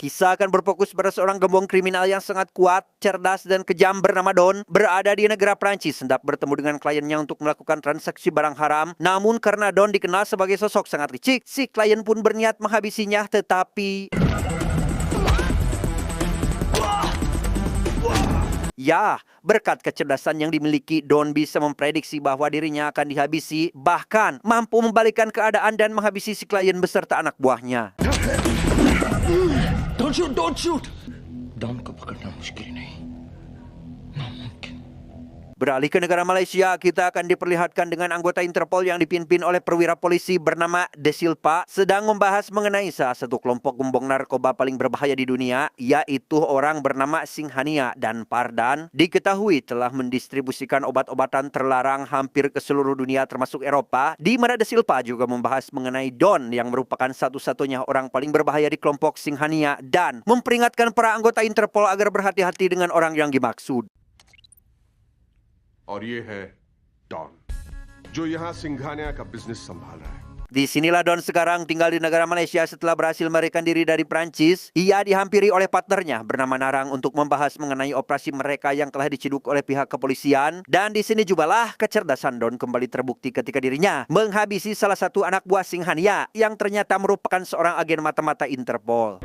Kisah akan berfokus pada seorang gembong kriminal yang sangat kuat, cerdas, dan kejam bernama Don, berada di negara Prancis hendak bertemu dengan kliennya untuk melakukan transaksi barang haram. Namun karena Don dikenal sebagai sosok sangat licik, si klien pun berniat menghabisinya, tetapi ya, berkat kecerdasan yang dimiliki, Don bisa memprediksi bahwa dirinya akan dihabisi, bahkan mampu membalikkan keadaan dan menghabisi si klien beserta anak buahnya. Don't shoot, don't shoot. Don को पकड़ना मुश्किल नहीं, नामुमकिन. Beralih ke negara Malaysia, kita akan diperlihatkan dengan anggota Interpol yang dipimpin oleh perwira polisi bernama De Silva sedang membahas mengenai salah satu kelompok gembong narkoba paling berbahaya di dunia, yaitu orang bernama Singhania dan Pardan. Diketahui telah mendistribusikan obat-obatan terlarang hampir ke seluruh dunia termasuk Eropa, di mana De Silva juga membahas mengenai Don yang merupakan satu-satunya orang paling berbahaya di kelompok Singhania dan memperingatkan para anggota Interpol agar berhati-hati dengan orang yang dimaksud. और ये है डॉन जो यहाँ सिंघानिया का बिजनेस संभाल रहा है. Disinilah Don sekarang tinggal di negara Malaysia setelah berhasil melarikan diri dari Prancis. Ia dihampiri oleh partnernya bernama Narang untuk membahas mengenai operasi mereka yang telah diciduk oleh pihak kepolisian. Dan di sini jugalah kecerdasan Don kembali terbukti ketika dirinya menghabisi salah satu anak buah Singhania yang ternyata merupakan seorang agen mata-mata Interpol.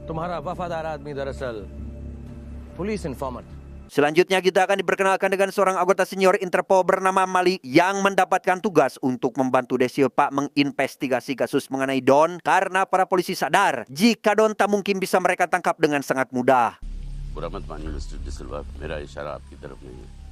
तुम्हारा वफादार आदमी दरअसल police informer. Selanjutnya kita akan diperkenalkan dengan seorang anggota senior Interpol bernama Malik yang mendapatkan tugas untuk membantu De Silva menginvestigasi kasus mengenai Don karena para polisi sadar jika Don tak mungkin bisa mereka tangkap dengan sangat mudah.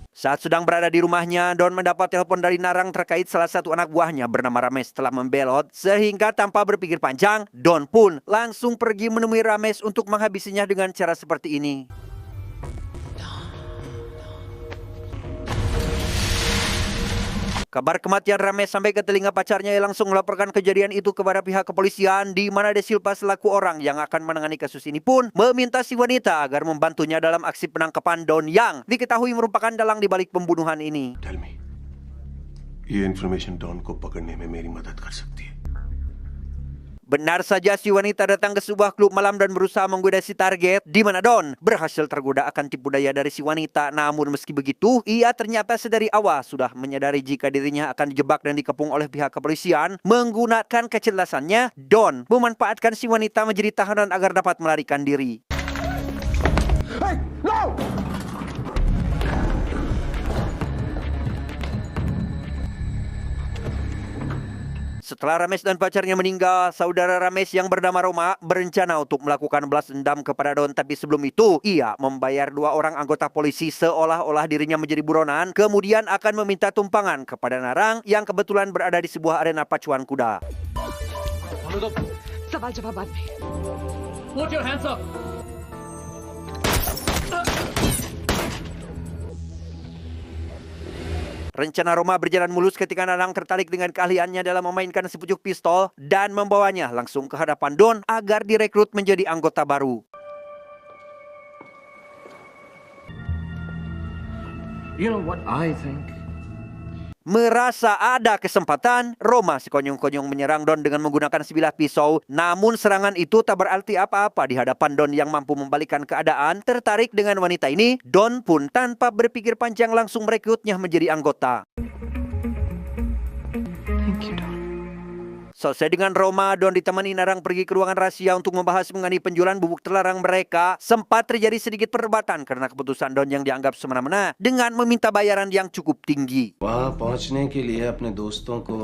Saat sedang berada di rumahnya, Don mendapat telepon dari Narang terkait salah satu anak buahnya bernama Rames telah membelot, sehingga tanpa berpikir panjang, Don pun langsung pergi menemui Rames untuk menghabisinya dengan cara seperti ini. Kabar kematian Rames sampai ke telinga pacarnya yang langsung melaporkan kejadian itu kepada pihak kepolisian, di mana De Silva selaku orang yang akan menangani kasus ini pun meminta si wanita agar membantunya dalam aksi penangkapan Don yang diketahui merupakan dalang di balik pembunuhan ini. Tell me, ये information don को पकड़ने में मेरी मदद कर सकती है. Benar saja si wanita datang ke sebuah klub malam dan berusaha menggoda si target, di mana Don berhasil tergoda akan tipu daya dari si wanita. Namun meski begitu, ia ternyata sedari awal sudah menyadari jika dirinya akan dijebak dan dikepung oleh pihak kepolisian. Menggunakan kecerdasannya, Don memanfaatkan si wanita menjadi tahanan agar dapat melarikan diri. Hey, no! Setelah Rames dan pacarnya meninggal, saudara Rames yang bernama Roma berencana untuk melakukan balas dendam kepada Don. Tapi sebelum itu, ia membayar 2 orang anggota polisi seolah-olah dirinya menjadi buronan, kemudian akan meminta tumpangan kepada Narang yang kebetulan berada di sebuah arena pacuan kuda. सवाल जवाब बाद में. Put your hands up. Rencana Roma berjalan mulus ketika Narang tertarik dengan keahliannya dalam memainkan sepucuk pistol dan membawanya langsung ke hadapan Don agar direkrut menjadi anggota baru. You know what I think? Merasa ada kesempatan, Roma si konyong-konyong menyerang Don dengan menggunakan sebilah pisau. Namun serangan itu tak berarti apa-apa di hadapan Don yang mampu membalikkan keadaan. Tertarik dengan wanita ini, Don pun tanpa berpikir panjang langsung merekrutnya menjadi anggota. Thank you, Don. Selesai dengan Roma, Don ditemani Narang pergi ke ruangan rahasia untuk membahas mengenai penjualan bubuk terlarang mereka. Sempat terjadi sedikit perdebatan karena keputusan Don yang dianggap semena-mena dengan meminta bayaran yang cukup tinggi. वहाँ पहुँचने के लिए अपने दोस्तों को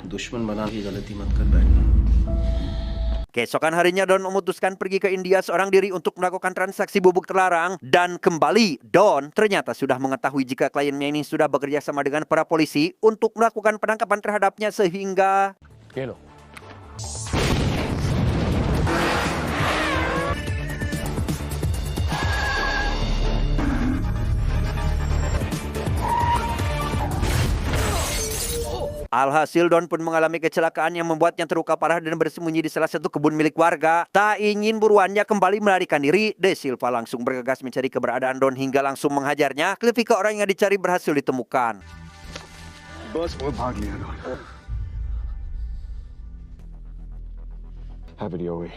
दुश्मन बनाने की गलती मत कर बैठना. Keesokan harinya Don memutuskan pergi ke India seorang diri untuk melakukan transaksi bubuk terlarang. Dan kembali, Don ternyata sudah mengetahui jika kliennya ini sudah bekerja sama dengan para polisi untuk melakukan penangkapan terhadapnya sehingga... ये लो. Alhasil Don pun mengalami kecelakaan yang membuatnya terluka parah dan bersembunyi di salah satu kebun milik warga. Tak ingin buruannya kembali melarikan diri, De Silva langsung bergegas mencari keberadaan Don hingga langsung menghajarnya. Ketika orang yang dicari berhasil ditemukan. बस वो भाग लिया don. Have it your way.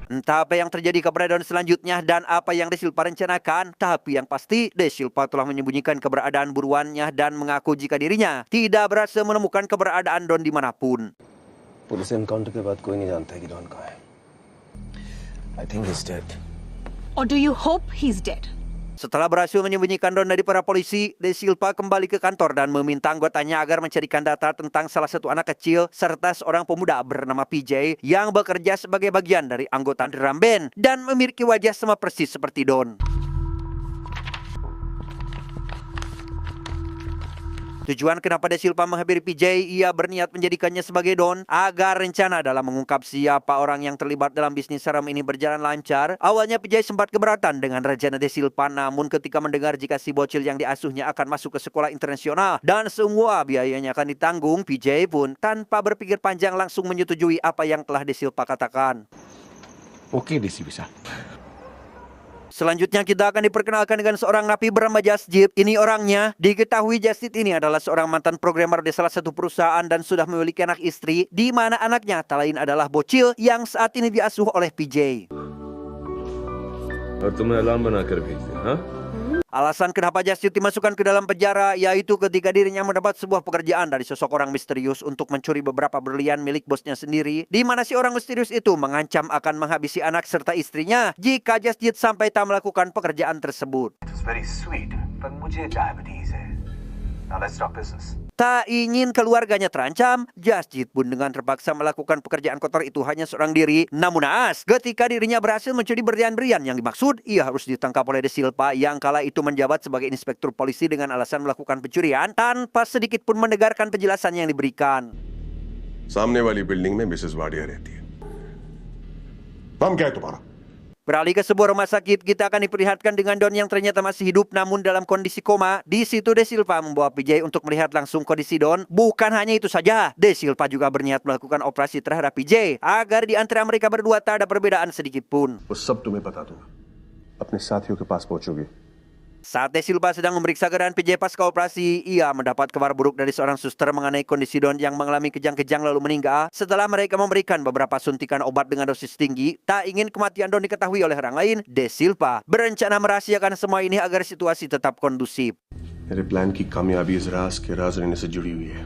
Entah apa yang terjadi kepada Don selanjutnya dan apa yang De Silva rencanakan, tapi yang pasti De Silva telah menyembunyikan keberadaan buruannya dan mengaku jika dirinya tidak berhasil menemukan keberadaan Don dimanapun. Police encounter के बाद कोई नहीं जानता है कि डॉन कहाँ है. I think he's dead. Or do you hope he's dead? Setelah berhasil menyembunyikan Don dari para polisi, De Silva kembali ke kantor dan meminta anggotanya agar mencarikan data tentang salah satu anak kecil serta seorang pemuda bernama PJ yang bekerja sebagai bagian dari anggota drum band dan memiliki wajah sama persis seperti Don. Tujuan kenapa De Silva menghampiri PJ, ia berniat menjadikannya sebagai Don agar rencana dalam mengungkap siapa orang yang terlibat dalam bisnis haram ini berjalan lancar. Awalnya PJ sempat keberatan dengan rencana De Silva, namun ketika mendengar jika si bocil yang diasuhnya akan masuk ke sekolah internasional dan semua biayanya akan ditanggung, PJ pun tanpa berpikir panjang langsung menyetujui apa yang telah De Silva katakan. Oke, Desi bisa. Selanjutnya kita akan diperkenalkan dengan seorang napi bernama Jasjid. Ini orangnya. Diketahui Jasjid ini adalah seorang mantan programmer di salah satu perusahaan dan sudah memiliki anak istri, di mana anaknya tak lain adalah bocil yang saat ini diasuh oleh PJ. और तुम्हें अलार्म बनाकर भेज दिया, हाँ? Alasan kenapa Jasjid dimasukkan ke dalam penjara yaitu ketika dirinya mendapat sebuah pekerjaan dari sosok orang misterius untuk mencuri beberapa berlian milik bosnya sendiri, di mana si orang misterius itu mengancam akan menghabisi anak serta istrinya jika Jasjid sampai tak melakukan pekerjaan tersebut. It's very sweet, but मुझे diabetes है. Now let's talk business. Tak ingin keluarganya terancam, Jasjid pun dengan terpaksa melakukan pekerjaan kotor itu hanya seorang diri. Namun naas, ketika dirinya berhasil mencuri berlian-berlian yang dimaksud, ia harus ditangkap oleh De Silva yang kala itu menjabat sebagai inspektur polisi dengan alasan melakukan pencurian tanpa sedikit pun mendengarkan penjelasan yang diberikan. सामने वाली बिल्डिंग में मिसेस वाडिया रहती है. नाम क्या है तुम्हारा? Beralih ke sebuah rumah sakit, kita akan diperlihatkan dengan Don yang ternyata masih hidup namun dalam kondisi koma. Di situ De Silva membawa PJ untuk melihat langsung kondisi Don. Bukan hanya itu saja, De Silva juga berniat melakukan operasi terhadap PJ agar di antara mereka berdua tak ada perbedaan sedikit pun. वो सब तुम्हें बता दूंगा. अपने साथियों के पास पहुंचोगे. Saat De Silva sedang memeriksa keadaan PJ pasca operasi, ia mendapat kabar buruk dari seorang suster mengenai kondisi Don yang mengalami kejang-kejang lalu meninggal. Setelah mereka memberikan beberapa suntikan obat dengan dosis tinggi, tak ingin kematian Don diketahui oleh orang lain, De Silva berencana merahasiakan semua ini agar situasi tetap kondusif. मेरे प्लान की कामयाबी इस राज के राज रहने से जुड़ी हुई है.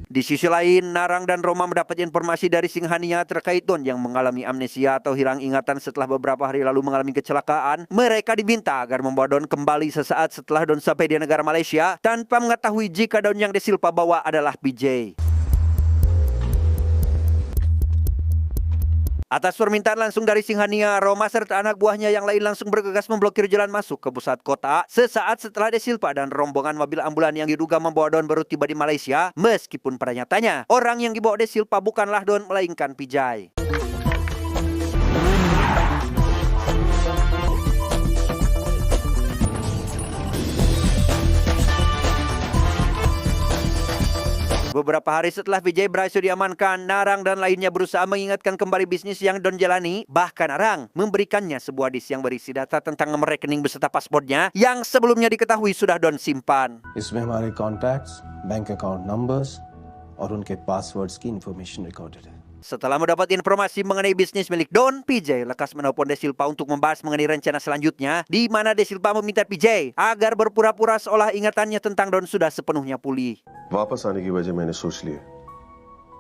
Di sisi lain, Narang dan Roma mendapat informasi dari Singhania terkait Don yang mengalami amnesia atau hilang ingatan setelah beberapa hari lalu mengalami kecelakaan. Mereka diminta agar membawa Don kembali sesaat setelah Don sampai di negara Malaysia tanpa mengetahui jika Don yang De Silva bawa adalah PJ. Atas permintaan langsung dari Singhania, Roma serta anak buahnya yang lain langsung bergegas memblokir jalan masuk ke pusat kota. Sesaat setelah De Silva dan rombongan mobil ambulan yang diduga membawa Don baru tiba di Malaysia, meskipun pada nyatanya orang yang dibawa De Silva bukanlah Don melainkan PJ. Beberapa hari setelah PJ berhasil diamankan, Narang dan lainnya berusaha mengingatkan kembali bisnis yang Don jalani. Bahkan Narang memberikannya sebuah disk yang berisi data tentang nomor rekening beserta paspornya yang sebelumnya diketahui sudah Don simpan. इसमें हमारे contacts, bank account numbers और उनके passwords की information recorded है. Setelah mendapat informasi mengenai bisnis milik Don, PJ lekas menelpon De Silva untuk membahas mengenai rencana selanjutnya, di mana De Silva meminta PJ agar berpura-pura seolah ingatannya tentang Don sudah sepenuhnya pulih. वापस आने की वजह मैंने सोच ली है.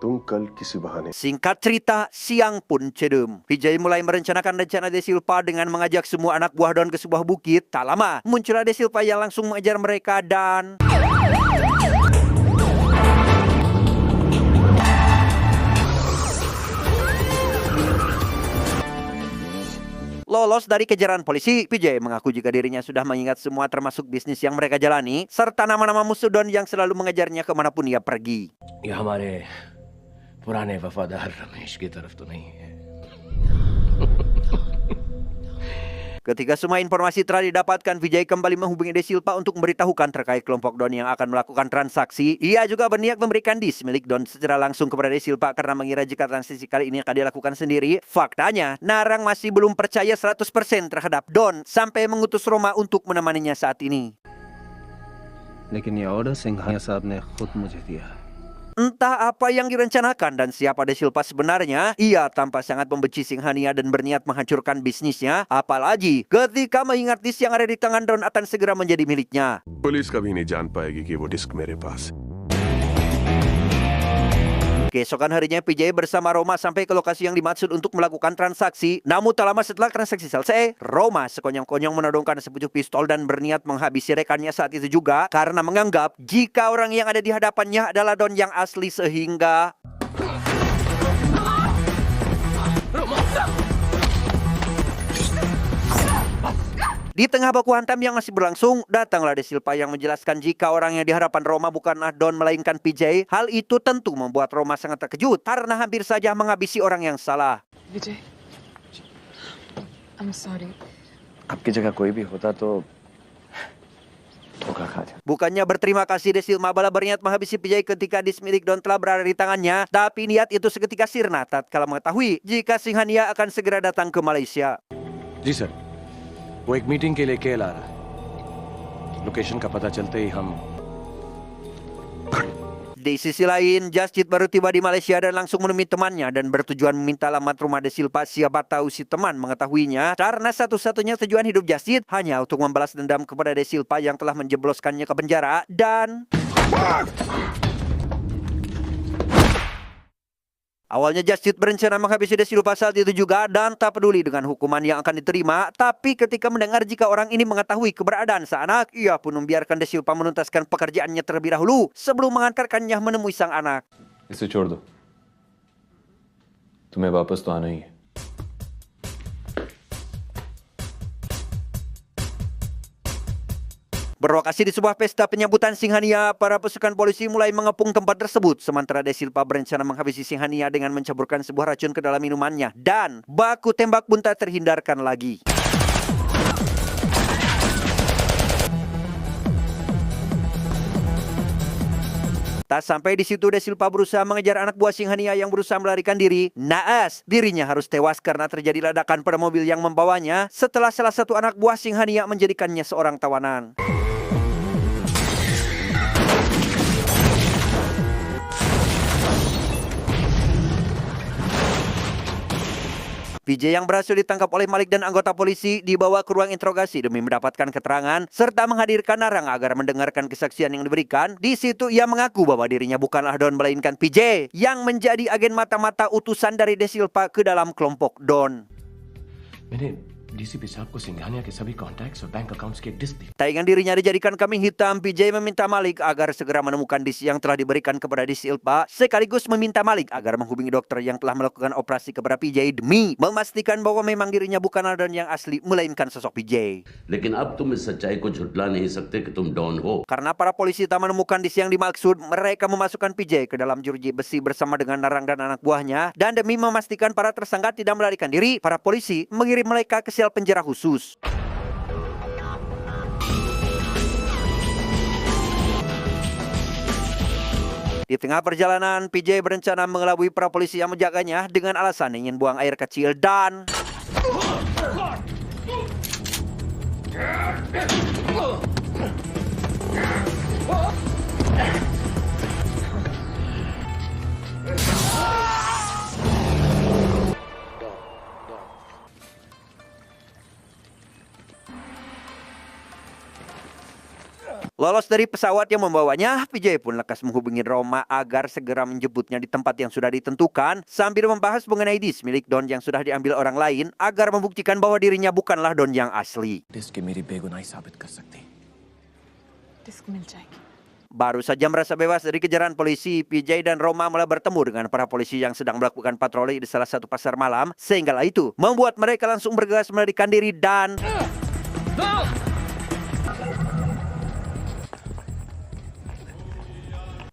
तुम कल किसी बहाने. Singkat cerita, siang pun cedem. PJ mulai merencanakan rencana De Silva dengan mengajak semua anak buah Don ke sebuah bukit. Tak lama, muncullah De Silva yang langsung mengejar mereka dan... Lolos dari kejaran polisi, PJ mengaku jika dirinya sudah mengingat semua termasuk bisnis yang mereka jalani, serta nama-nama musuh Don yang selalu mengejarnya kemanapun ia pergi. ये हमारे पुराने वफादार रमेश की तरफ तो नहीं है. Ketika semua informasi telah didapatkan, Vijay kembali menghubungi De Silva untuk memberitahukan terkait kelompok Don yang akan melakukan transaksi. Ia juga berniat memberikan disk milik Don secara langsung kepada De Silva karena mengira jika transaksi kali ini akan dilakukan sendiri. Faktanya, Narang masih belum percaya 100% terhadap Don sampai mengutus Roma untuk menemaninya saat ini. लेकिन ये ऑर्डर सिंघानिया साहब ने खुद मुझे दिया है. Entah apa yang direncanakan dan siapa De Silva sebenarnya, ia tampak sangat membenci Singhania dan berniat menghancurkan bisnisnya, apalagi ketika mengingat disk yang ada di tangan Don akan segera menjadi miliknya. Police कभी नहीं जान पाएगी कि वो डिस्क मेरे पास है। Keesokan harinya PJ bersama Roma sampai ke lokasi yang dimaksud untuk melakukan transaksi. Namun tak lama setelah transaksi selesai, Roma sekonyong-konyong menodongkan sepucuk pistol dan berniat menghabisi rekannya saat itu juga karena menganggap jika orang yang ada di hadapannya adalah Don yang asli sehingga di tengah baku hantam yang masih berlangsung, datanglah De Silva yang menjelaskan jika orang yang di hadapan Roma bukanlah Don melainkan PJ. Hal itu tentu membuat Roma sangat terkejut karena hampir saja menghabisi orang yang salah. Vijay I'm sorry. आपकी जगह कोई भी होता तो धोखा खा जाता। Bukannya berterima kasih, De Silva malah berniat menghabisi PJ ketika disk milik Don telah berada di tangannya. Tapi niat itu seketika sirna tatkala mengetahui jika Singhania akan segera datang ke Malaysia. जी सर, वो एक मीटिंग के लिए केल आ रहा है। लोकेशन का पता चलते ही हम Di sisi lain, Jasjid baru tiba di Malaysia dan langsung menemui temannya dan bertujuan meminta alamat rumah De Silva. Siapa tahu si teman mengetahuinya karena satu-satunya tujuan hidup Jasjid hanya untuk membalas dendam kepada De Silva yang telah menjebloskannya ke penjara dan awalnya Jasjid berencana menghabisi De Silva saat itu juga dan tak peduli dengan hukuman yang akan diterima. Tapi ketika mendengar jika orang ini mengetahui keberadaan sang anak, ia pun membiarkan De Silva menuntaskan pekerjaannya terlebih dahulu sebelum mengantarkannya menemui sang anak. इसे छोड़ दो, तुम्हें वापस तो आना ही है। Berlokasi di sebuah pesta penyambutan Singhania, para pasukan polisi mulai mengepung tempat tersebut. Sementara De Silva berencana menghabisi Singhania dengan mencampurkan sebuah racun ke dalam minumannya. Dan baku tembak pun tak terhindarkan lagi. Tak sampai di situ, De Silva berusaha mengejar anak buah Singhania yang berusaha melarikan diri. Naas, dirinya harus tewas karena terjadi ledakan pada mobil yang membawanya setelah salah satu anak buah Singhania menjadikannya seorang tawanan. PJ yang berhasil ditangkap oleh Malik dan anggota polisi dibawa ke ruang interogasi demi mendapatkan keterangan serta menghadirkan Narang agar mendengarkan kesaksian yang diberikan. Di situ ia mengaku bahwa dirinya bukanlah Don melainkan PJ yang menjadi agen mata-mata utusan dari De Silva ke dalam kelompok Don. मैंने डीसीपी साहब को सिंघानिया के सभी कॉन्टैक्ट्स और bank accounts की एक डिस्क दी। Tak ingin dirinya dijadikan kambing hitam, PJ meminta Malik agar segera menemukan disk yang telah diberikan kepada De Silva, sekaligus meminta Malik agar menghubungi dokter yang telah melakukan operasi kepada PJ demi memastikan bahwa memang dirinya bukanlah Don yang asli melainkan sosok PJ. लेकिन अब तुम इस सच्चाई को झुटला नहीं सकते कि तुम डॉन हो। Karena para polisi tak menemukan disk yang dimaksud, mereka memasukkan PJ ke dalam jeruji besi bersama dengan Narang dan anak buahnya. Dan demi memastikan para tersangka tidak melarikan diri, para polisi mengirim mereka ke sel penjara khusus. Di tengah perjalanan, PJ berencana mengelabui para polisi yang menjaganya dengan alasan ingin buang air kecil dan lolos dari pesawat yang membawanya, PJ pun lekas menghubungi Roma agar segera menjemputnya di tempat yang sudah ditentukan sambil membahas mengenai disk milik Don yang sudah diambil orang lain agar membuktikan bahwa dirinya bukanlah Don yang asli. Disk मेरी बेगुनाही साबित कर सकती। डिस्क मिल जाएगी। Baru saja merasa bebas dari kejaran polisi, PJ dan Roma mulai bertemu dengan para polisi yang sedang melakukan patroli di salah satu pasar malam. Sehinggalah itu membuat mereka langsung bergegas melarikan diri dan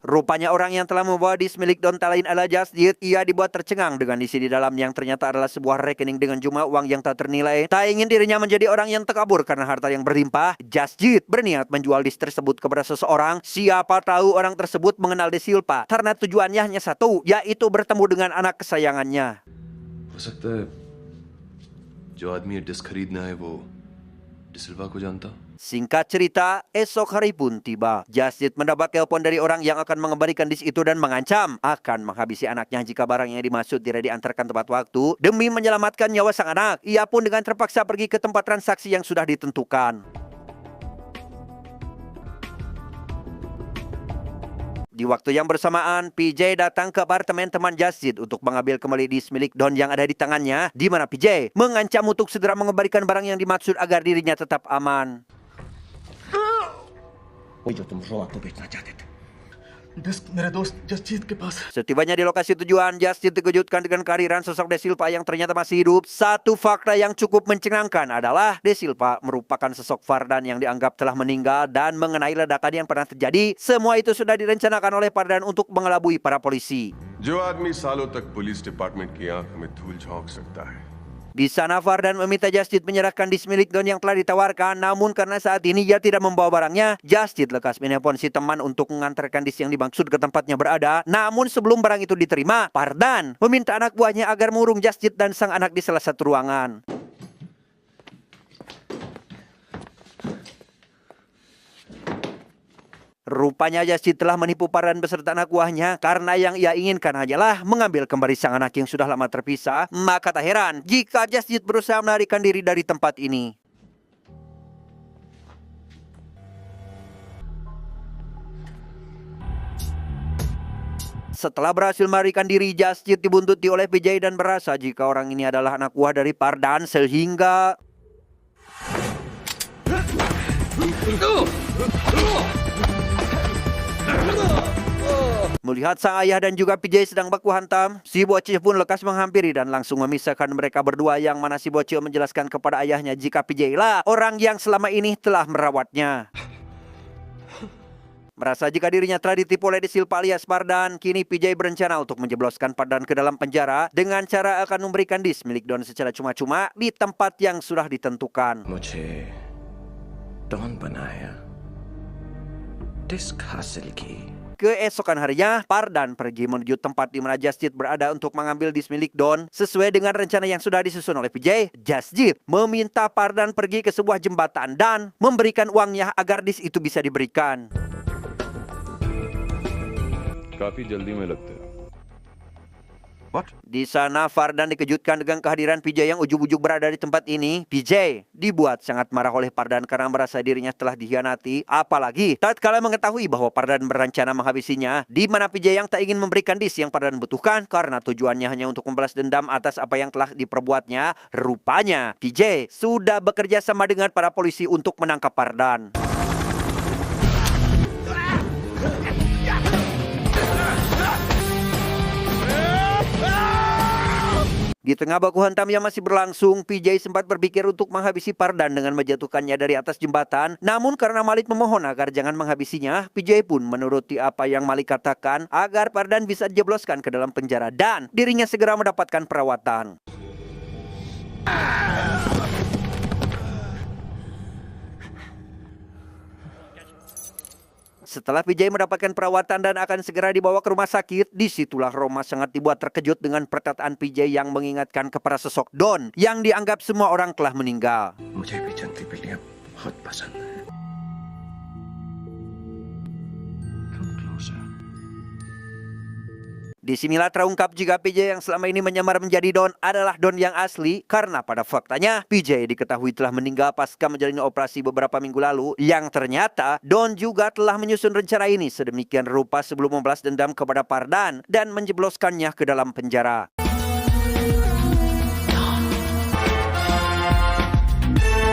rupanya orang yang telah membawa disk milik Don tak lain adalah Jasjid. Ia dibuat tercengang dengan isi di dalam yang ternyata adalah sebuah rekening dengan jumlah uang yang tak ternilai. Tak ingin dirinya menjadi orang yang terkabur karena harta yang berlimpah, Jasjid berniat menjual disk tersebut kepada seseorang. Siapa tahu orang tersebut mengenal De Silva karena tujuannya hanya satu, yaitu bertemu dengan anak kesayangannya. हो सकता है जो आदमी ये डिस्क खरीदना है वो डिसिल्वा को जानता। Singkat cerita, esok hari pun tiba. Just Tip mendapat telepon dari orang yang akan mengembalikan disk itu dan mengancam akan menghabisi anaknya jika barang yang dimaksud tidak diantarkan tepat waktu demi menyelamatkan nyawa sang anak. Ia pun dengan terpaksa pergi ke tempat transaksi yang sudah ditentukan. Di waktu yang bersamaan, PJ datang ke apartemen teman Just Tip untuk mengambil kembali disk milik Don yang ada di tangannya, di mana PJ mengancam untuk segera mengembalikan barang yang dimaksud agar dirinya tetap aman. Setibanya di lokasi tujuan, Just Tip dikejutkan dengan kehadiran sosok De Silva yang ternyata masih hidup. Satu fakta yang cukup mencengangkan adalah De Silva merupakan sosok Fardan yang dianggap telah meninggal, dan mengenai ledakan yang pernah terjadi, semua itu sudah direncanakan oleh Fardan untuk mengelabui para polisi. जो आदमी सालों तक police department की आंख में धूल झोंक सकता है, Di sana Fardan meminta Just Tip menyerahkan disk milik Don yang telah ditawarkan, namun karena saat ini ia tidak membawa barangnya, Just Tip lekas menelpon si teman untuk mengantarkan disk yang dimaksud ke tempatnya berada. Namun sebelum barang itu diterima, Fardan meminta anak buahnya agar mengurung Just Tip dan sang anak di salah satu ruangan. Rupanya Just Tip telah menipu Fardan beserta anak buahnya, karena yang ia inginkan hanyalah mengambil kembali sang anak yang sudah lama terpisah. Maka tak heran jika Just Tip berusaha melarikan diri dari tempat ini. Setelah berhasil melarikan diri, Just Tip dibuntuti oleh PJ dan merasa jika orang ini adalah anak buah dari Fardan, sehingga melihat sang ayah dan juga PJ sedang baku hantam, si bocil pun lekas menghampiri dan langsung memisahkan mereka berdua, yang mana si bocil menjelaskan kepada ayahnya jika PJ lah orang yang selama ini telah merawatnya. Merasa jika dirinya telah ditipu oleh De Silva alias Fardan, kini PJ berencana untuk menjebloskan Fardan ke dalam penjara dengan cara akan memberikan disk milik Don secara cuma-cuma di tempat yang sudah ditentukan. मुझे डॉन बनाया, डिस्क हासिल की. Keesokan harinya, Fardan pergi menuju tempat di mana Just Tip berada untuk mengambil disk milik Don. Sesuai dengan rencana yang sudah disusun oleh PJ, Just Tip meminta Fardan pergi ke sebuah jembatan dan memberikan uangnya agar disk itu bisa diberikan. काफी जल्दी में लगते हो. Di sana Fardan dikejutkan dengan kehadiran PJ yang ujug-ujug berada di tempat ini. PJ dibuat sangat marah oleh Fardan karena merasa dirinya telah dikhianati. Apalagi tatkala mengetahui bahwa Fardan berencana menghabisinya, di mana PJ yang tak ingin memberikan disk yang Fardan butuhkan karena tujuannya hanya untuk membalas dendam atas apa yang telah diperbuatnya. Rupanya PJ sudah bekerja sama dengan para polisi untuk menangkap Fardan. Di tengah baku hantam yang masih berlangsung, PJ sempat berpikir untuk menghabisi Fardan dengan menjatuhkannya dari atas jembatan. Namun karena Malik memohon agar jangan menghabisinya, PJ pun menuruti apa yang Malik katakan agar Fardan bisa dijebloskan ke dalam penjara dan dirinya segera mendapatkan perawatan. Setelah PJ mendapatkan perawatan dan akan segera dibawa ke rumah sakit, disitulah Roma sangat dibuat terkejut dengan perkataan PJ yang mengingatkan kepada sosok Don yang dianggap semua orang telah meninggal. मुझे भी जंगली बिल्लियां बहुत पसंद है. Come closer. Disinilah terungkap jika PJ yang selama ini menyamar menjadi Don adalah Don yang asli, karena pada faktanya PJ diketahui telah meninggal pasca menjalani operasi beberapa minggu lalu, yang ternyata Don juga telah menyusun rencana ini sedemikian rupa sebelum membalas dendam kepada Fardan dan menjebloskannya ke dalam penjara.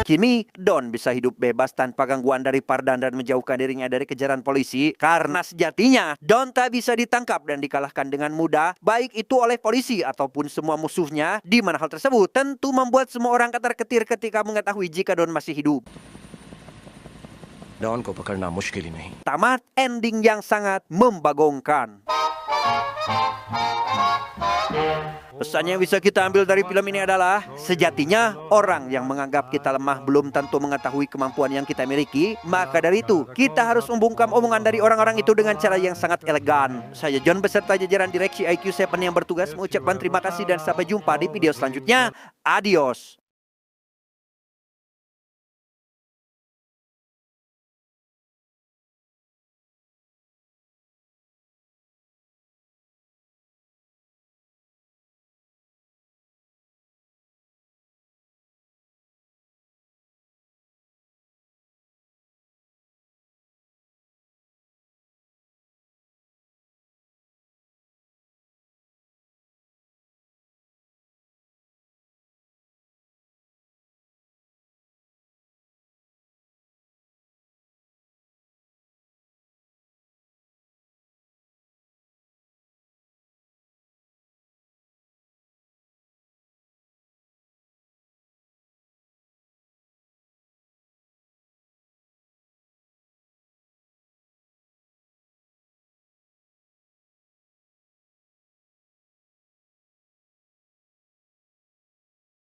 Kini Don bisa hidup bebas tanpa gangguan dari Fardan dan menjauhkan dirinya dari kejaran polisi, karena sejatinya Don tak bisa ditangkap dan dikalahkan dengan mudah, baik itu oleh polisi ataupun semua musuhnya, di mana hal tersebut tentu membuat semua orang ketar-ketir ketika mengetahui jika Don masih hidup. Don को पकड़ना मुश्किल ही नहीं. Tamat ending yang sangat membagongkan. Pesan yang bisa kita ambil dari film ini adalah, sejatinya orang yang menganggap kita lemah belum tentu mengetahui kemampuan yang kita miliki. Maka dari itu, kita harus membungkam omongan dari orang-orang itu dengan cara yang sangat elegan. Saya John beserta jajaran direksi IQ7 yang bertugas mengucapkan terima kasih dan sampai jumpa di video selanjutnya. Adios.